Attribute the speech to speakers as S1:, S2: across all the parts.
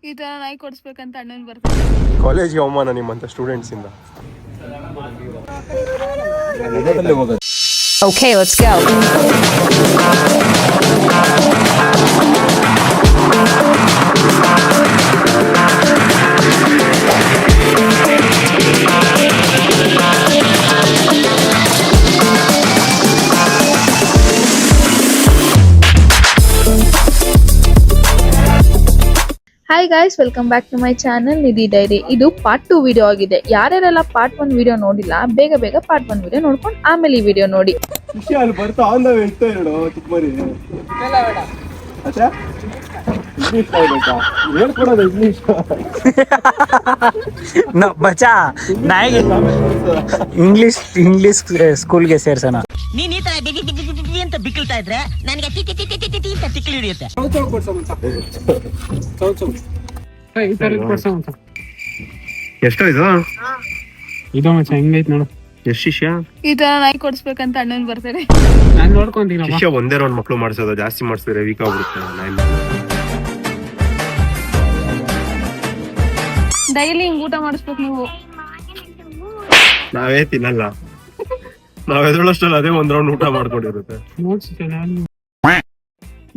S1: ಈ ತರ ನಾಯಿ ಕೊಡ್ಸ್ಬೇಕಂತ ಅಣ್ಣನ್ ಬರ್ತಾರೆ.
S2: ಕಾಲೇಜಿಗೆ ಅವಮಾನ ನಿಮ್ಮಂತ ಸ್ಟೂಡೆಂಟ್ಸ್ ಇಂದ.
S3: Okay, let's go.
S1: Hi guys, welcome back to my channel Nidhi diary. ಇದು ಪಾರ್ಟ್ 2 ವಿಡಿಯೋ ಆಗಿದೆ. ಯಾರ್ಯಾರೆಲ್ಲ ಪಾರ್ಟ್ 1 ವಿಡಿಯೋ ನೋಡಿಲ್ಲ, ಬೇಗ ಬೇಗ ಪಾರ್ಟ್ 1 ವಿಡಿಯೋ ನೋಡ್ಕೊಂಡು ಆಮೇಲೆ ಈ ವಿಡಿಯೋ ನೋಡಿ.
S4: ಬಚ್ಚಾ ನಾಯಿಗೆ ಇಂಗ್ಲಿಷ್ ಸ್ಕೂಲ್ಗೆ ಸೇರ್ಸೋಣ.
S5: ನೀನ್ ಈ ತರ ಅಂತ ಬಿಕ್ಕಳ್ತಾ ಇದ್ರೆ ನನಗೆ ತಿಕ್ಕಿ ಹಿಡಿಯುತ್ತೆ.
S2: ಎಷ್ಟೋ
S6: ಇದು ಮಚ್ಚ ಹೆಂಗೈತ್ ನೋಡು.
S2: ಎಷ್ಟು ಶಿಷ್ಯ
S1: ಈ ತರ ನಾಯಿ ಕೊಡ್ಸ್ಬೇಕಂತ ಅಣ್ಣನ್ ಬರ್ತಾರೆ.
S6: ನಾನ್ ನೋಡ್ಕೊಂತೀನಿ.
S2: ಶಿಷ್ಯ ಒಂದೇ ರೌಂಡ್ ಮಕ್ಳು ಮಾಡ್ಸೋದು, ಜಾಸ್ತಿ ಮಾಡಿಸಿದ್ರೆ ವೀಕ್ ಆಗ್ಬಿಡುತ್ತೆ.
S1: ಡೈಲಿ ಹಿಂಗ್ ಊಟ ಮಾಡಿಸ್ಬೇಕು ನೀವು.
S2: ನಾವೇ ತಿನ್ನಲ್ಲ, ನಾವ್ ಎದುರಷ್ಟಲ್ಲ ಅದೇ ಒಂದ್ ರೌಂಡ್ ಊಟ ಮಾಡ್ಕೊಂಡಿರುತ್ತೆ.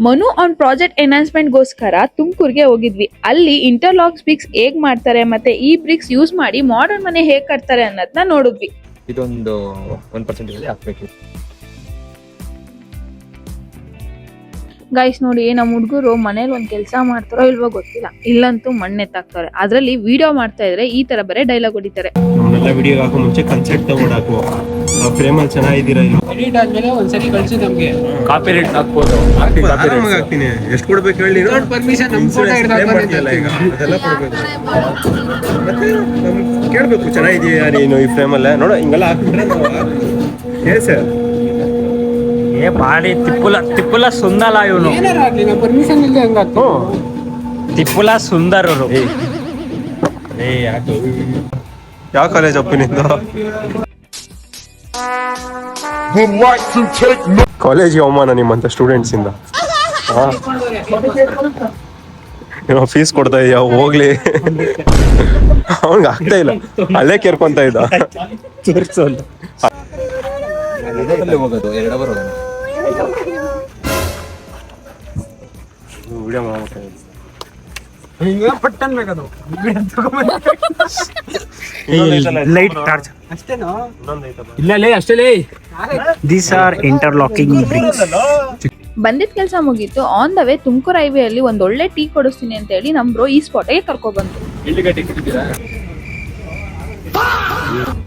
S1: ಮನು ಆನ್ ಪ್ರಾಜೆಕ್ಟ್ ಎನ್ಹಾನ್ಸ್ಮೆಂಟ್ ಗೋಸ್ಕರ ತುಮಕೂರ್ಗೆ ಹೋಗಿದ್ವಿ. ಅಲ್ಲಿ ಇಂಟರ್ಲಾಕ್ಸ್ ಬ್ರಿಕ್ಸ್ ಹೇಗ್ ಮಾಡ್ತಾರೆ ಮತ್ತೆ ಈ ಬ್ರಿಕ್ಸ್ ಯೂಸ್ ಮಾಡಿ ಮಾಡರ್ನ್ ಮನೆ ಹೇಗ್ ಕಟ್ತಾರೆ ಅನ್ನೋದನ್ನ ನೋಡಿದ್ವಿ.
S7: ಇದೊಂದು 1% ಹಾಕ್ಬೇಕು.
S1: ಗೈಸ್ ನೋಡಿ, ನಮ್ಮ ಹುಡುಗರು ಮನೇಲಿ ಒಂದ್ ಕೆಲಸ ಮಾಡ್ತಾರೋ ಇಲ್ವೋ ಗೊತ್ತಿಲ್ಲ, ಇಲ್ಲಂತೂ ಮಣ್ಣೆತ್ತಾಕ್ತಾರೆ. ಅದ್ರಲ್ಲಿ ವಿಡಿಯೋ ಮಾಡ್ತಾ ಇದ್ರೆ ಈ ತರ ಬರೀ ಡೈಲಾಗ್ ಹೊಡಿತಾರೆ.
S2: ನಮ್ಮನ್ನೆಲ್ಲ ವಿಡಿಯೋ ಹಾಕೋ ಮುಂಚೆ ಕನ್ಸೆಪ್ಟ್ ತಗೊಂಡಾಕು, ಫ್ರೇಮ್ ಅಲ್ಲಿ ಚೆನ್ನಾಗಿದ್ದೀರಾ ಇಲ್ಲ
S6: ಎಡಿಟ್ ಆದ್ಮೇಲೆ ಒಂದ್ಸರಿ ಕಳ್ಸಿ ನಮ್ಗೆ.
S7: ಕಾಪಿ ರೇಟ್ ಹಾಕ್ಬೋದು.
S2: ಆರಾಮಾಗಿ ಹಾಕ್ತೀನಿ. ಎಷ್ಟು ಕೊಡ್ಬೇಕು ಹೇಳಿ?
S6: ಪರ್ಮಿಷನ್ ನಮ್ ಫೋಟೋ
S2: ಅದೆಲ್ಲ ಕೊಡ್ಬೇಕು. ಮತ್ತೆ ನಮ್ಗೆ ಕೇಳ್ಬೇಕು, ಚೆನ್ನಾಗಿದೆಯಾ ನೀನು ಈ ಫ್ರೇಮ್ ಅಲ್ಲೇ ನೋಡ, ಹಿಂಗೆಲ್ಲ ಹಾಕ್ಬಿಟ್ರೆ ಹೇಳಿ ಸರ್.
S4: ಏ ಬಾಡಿ ತಿಪ್ಪುಲ ಸುಂದರ ಇವನು.
S6: ಏನಾರ ಆಗ್ಲಿ, ನಮ್ ಪರ್ಮಿಷನ್ ಇಲ್ಲದೆ ಹಂಗಾಗ್ತು.
S4: ತಿಪ್ಪುಲ ಸುಂದರರು.
S2: ಯಾವ ಕಾಲೇಜ್ ಅಪ್ಪು ನಿಂದು? ಕಾಲೇಜಿಗೆ ಅವಮಾನ ನಿಮ್ಮಂತ ಸ್ಟೂಡೆಂಟ್ಸ್ ಇಂದ. ಫೀಸ್ ಕೊಡ್ತಾ ಇದೀಯ, ಹೋಗ್ಲಿ. ಅವನ್ಗೆ ಆಗ್ತಾ ಇಲ್ಲ, ಅಲ್ಲೇ ಕೇರ್ಕೊಂತ ಇದ್ದ.
S7: ಹೋಗೋದು 2 ಅವರ್ ಹೋಗೋದು.
S2: ವಿಡಿಯೋ ಮಾಡ್ಬೇಕು.
S4: ಲೈಟ್ ಟಾರ್ಚ್
S6: ಅಷ್ಟೇನೋ?
S4: ಇಲ್ಲ ಅಷ್ಟೇ. These are interlocking bricks.
S1: ಬಂದಿದ್ ಕೆಲಸ ಮುಗೀತು. On the way Tumakuru highway ಅಲ್ಲಿ ಒಂದ್ ಒಳ್ಳೆ ಟೀ ಕೊಡಿಸ್ತೀನಿ ಅಂತ ಹೇಳಿ ನಮ್ ಬ್ರೋ ಈ ಸ್ಪಾಟ್ಗೆ ಕರ್ಕೊಂಡ್ ಬಂದ್ರು.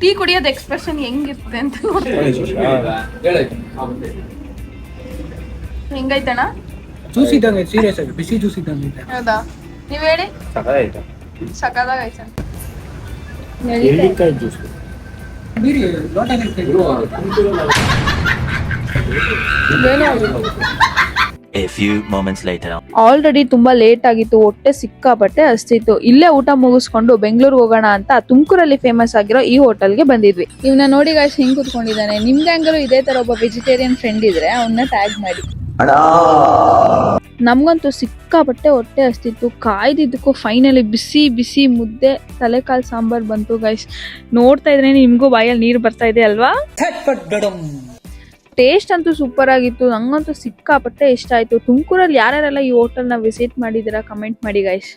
S1: ಟೀ ಕುಡಿಯೋದ್ ಎಕ್ಸ್ಪ್ರೆಷನ್ ಹೆಂಗಿರುತ್ತೆ ಅಂತ ಹೆಂಗೈತಣ್ಣ?
S6: ಜ್ಯೂಸ್ ಇದ್ದಂಗೆ, ಸೀರಿಯಸ್ ಆಗಿ ಬಿಸಿ ಜ್ಯೂಸ್ ಇದ್ದಂಗೆ.
S1: ಹೌದಾ? ನೀವ್ ಹೇಳಿ. ಸಕದಾಗೈತೆ.
S6: ಬೀರಿ ಲೋಟ
S5: A few moments later.
S1: Already ತುಂಬಾ ಲೇಟ್ ಆಗಿತ್ತು, ಹೊಟ್ಟೆ ಸಿಕ್ಕಾಪಟ್ಟೆ ಹಸ್ತಿತ್ತು. ಇಲ್ಲೇ ಊಟ ಮುಗಿಸ್ಕೊಂಡು ಬೆಂಗಳೂರಿಗೆ ಹೋಗೋಣ ಅಂತ ತುಮಕೂರಲ್ಲಿ ಫೇಮಸ್ ಆಗಿರೋ ಈ ಹೋಟೆಲ್ಗೆ ಬಂದಿದ್ವಿ. ಇವನ್ನ ನೋಡಿ ಗಾಯ್ಸ್ ಹೆಂಗ್ ಕೂತ್ಕೊಂಡಿದ್ದಾನೆ. ನಿಮ್ಗೆ ಹಂಗಾರು ಇದೇ ತರ ಒಬ್ಬ ವೆಜಿಟೇರಿಯನ್ ಫ್ರೆಂಡ್ ಇದ್ರೆ ಅವನ್ನ ಟ್ಯಾಗ್ ಮಾಡಿ. ನಮ್ಗಂತೂ ಸಿಕ್ಕಾಪಟ್ಟೆ ಹೊಟ್ಟೆ ಹಸ್ತಿತ್ತು. ಕಾಯ್ದಿದ್ದಕ್ಕೂ ಫೈನಲಿ ಬಿಸಿ ಬಿಸಿ ಮುದ್ದೆ, ತಲೆಕಾಲ್ ಸಾಂಬಾರ್ ಬಂತು ಗೈಸ್. ನೋಡ್ತಾ ಇದ್ರೆ ನಿಮ್ಗೂ ಬಾಯಲ್ಲಿ ನೀರು ಬರ್ತಾ ಇದೆ ಅಲ್ವಾ? ಟೇಸ್ಟ್ ಅಂತೂ ಸೂಪರ್ ಆಗಿತ್ತು. ನಂಗಂತೂ ಸಿಕ್ಕಾಪಟ್ಟೆ ಇಷ್ಟ ಆಯ್ತು. ತುಮಕೂರಲ್ಲಿ ಯಾರ್ಯಾರೆಲ್ಲ ಈ ಹೋಟೆಲ್ನ ವಿಸಿಟ್ ಮಾಡಿದ್ದೀರಾ ಕಮೆಂಟ್ ಮಾಡಿ ಗೈಸ್.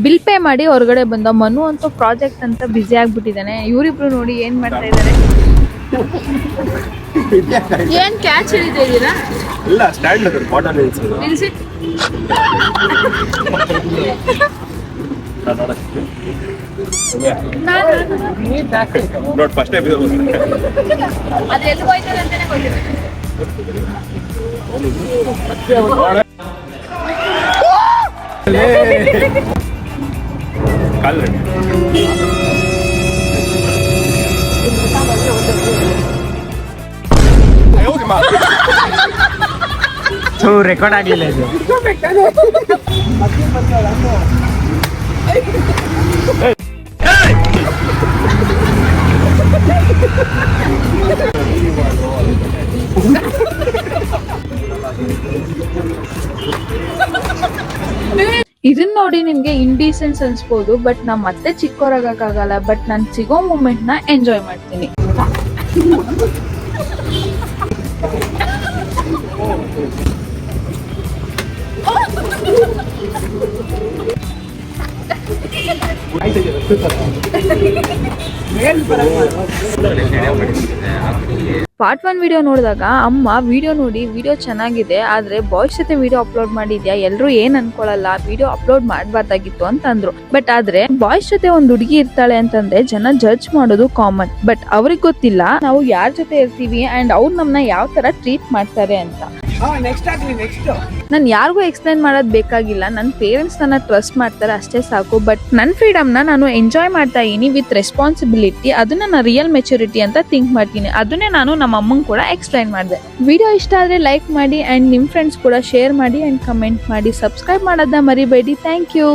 S1: ಬಿಲ್ ಪೇ ಮಾಡಿ ಹೊರಗಡೆ ಬಂದ. ಮನು ಅಂತೂ ಪ್ರಾಜೆಕ್ಟ್ ಅಂತ ಬ್ಯುಸಿ ಆಗ್ಬಿಟ್ಟಿದ್ದಾನೆ. ಇವರಿಬ್ರು ನೋಡಿ ಏನ್ ಮಾಡ್ತಾ ಇದಾರೆ. ಏನ್ ಕ್ಯಾಚ್ ಹಿಡಿದಿದ್ದೀರಾ?
S2: ಇಲ್ಲ, ಸ್ಟ್ಯಾಂಡ್ ಬಾಟಲ್
S1: ನಿಲ್ಸಿ.
S2: ನೋಡ್ ಫಸ್ಟ್
S1: ಅದು ಎಲ್ಲಿ ಹೋಯ್ತಾರೆ ಅಂತಾನೆ ಗೊತ್ತಿಲ್ಲ.
S4: ರೆಕಾರ್ಡ್ ಆಗ್ಲಿಲ್ಲ ಇದು.
S1: ಇದನ್ನ ನೋಡಿ ನಿಮ್ಗೆ ಇಂಡೀಸೆನ್ಸ್ ಅನ್ಸ್ಬೋದು, ಬಟ್ ನಾ ಮತ್ತೆ ಚಿಕ್ಕವರಾಗಕ್ಕಾಗಲ್ಲ. ಬಟ್ ನಾನು ಸಿಗೋ ಮೂಮೆಂಟ್ ನ ಎಂಜಾಯ್ ಮಾಡ್ತೀನಿ. ಪಾರ್ಟ್ 1 ವಿಡಿಯೋ ನೋಡಿದಾಗ ಅಮ್ಮ ವಿಡಿಯೋ ನೋಡಿ ವಿಡಿಯೋ ಚೆನ್ನಾಗಿದೆ, ಆದ್ರೆ ಬಾಯ್ಸ್ ಜೊತೆ ವಿಡಿಯೋ ಅಪ್ಲೋಡ್ ಮಾಡಿದ್ಯಾ, ಎಲ್ರು ಏನ್ ಅನ್ಕೊಳಲ್ಲ, ವಿಡಿಯೋ ಅಪ್ಲೋಡ್ ಮಾಡಬಾರ್ದಾಗಿತ್ತು ಅಂತಂದ್ರು. ಬಟ್ ಆದ್ರೆ ಬಾಯ್ಸ್ ಜೊತೆ ಒಂದ್ ಹುಡುಗಿ ಇರ್ತಾಳೆ ಅಂತಂದ್ರೆ ಜನ ಜಡ್ಜ್ ಮಾಡೋದು ಕಾಮನ್. ಬಟ್ ಅವ್ರಿಗೆ ಗೊತ್ತಿಲ್ಲ ನಾವು ಯಾರ ಜೊತೆ ಇರ್ತೀವಿ ಅಂಡ್ ಅವ್ರು ನಮ್ನ ಯಾವ ತರ ಟ್ರೀಟ್ ಮಾಡ್ತಾರೆ ಅಂತ.
S6: ನೆಕ್ಸ್ಟ್ ಆಗ್ಲಿ ನೆಕ್ಸ್ಟ್
S1: ನಾನು ಯಾರಿಗೂ ಎಕ್ಸ್ಪ್ಲೈನ್ ಮಾಡೋದ್ ಬೇಕಾಗಿಲ್ಲ. ನನ್ನ ಪೇರೆಂಟ್ಸ್ ನನ್ನ ಟ್ರಸ್ಟ್ ಮಾಡ್ತಾರೆ ಅಷ್ಟೇ ಸಾಕು. ಬಟ್ ನನ್ನ ಫ್ರೀಡಮ್ ನ ನಾನು ಎಂಜಾಯ್ ಮಾಡ್ತಾ ಇದೀನಿ ವಿತ್ ರೆಸ್ಪಾನ್ಸಿಬಿಲಿಟಿ. ಅದನ್ನ ನಾನು ರಿಯಲ್ ಮೆಚುರಿಟಿ ಅಂತ ಥಿಂಕ್ ಮಾಡ್ತೀನಿ. ಅದನ್ನೇ ನಾನು ನಮ್ಮ ಅಮ್ಮಂಗ್ ಕೂಡ ಎಕ್ಸ್ಪ್ಲೈನ್ ಮಾಡಿದೆ. ವಿಡಿಯೋ ಇಷ್ಟ ಆದ್ರೆ ಲೈಕ್ ಮಾಡಿ ಅಂಡ್ ನಿಮ್ ಫ್ರೆಂಡ್ಸ್ ಕೂಡ ಶೇರ್ ಮಾಡಿ ಅಂಡ್ ಕಮೆಂಟ್ ಮಾಡಿ. ಸಬ್ಸ್ಕ್ರೈಬ್ ಮಾಡೋದನ್ನ ಮರಿಬೇಡಿ. Thank you.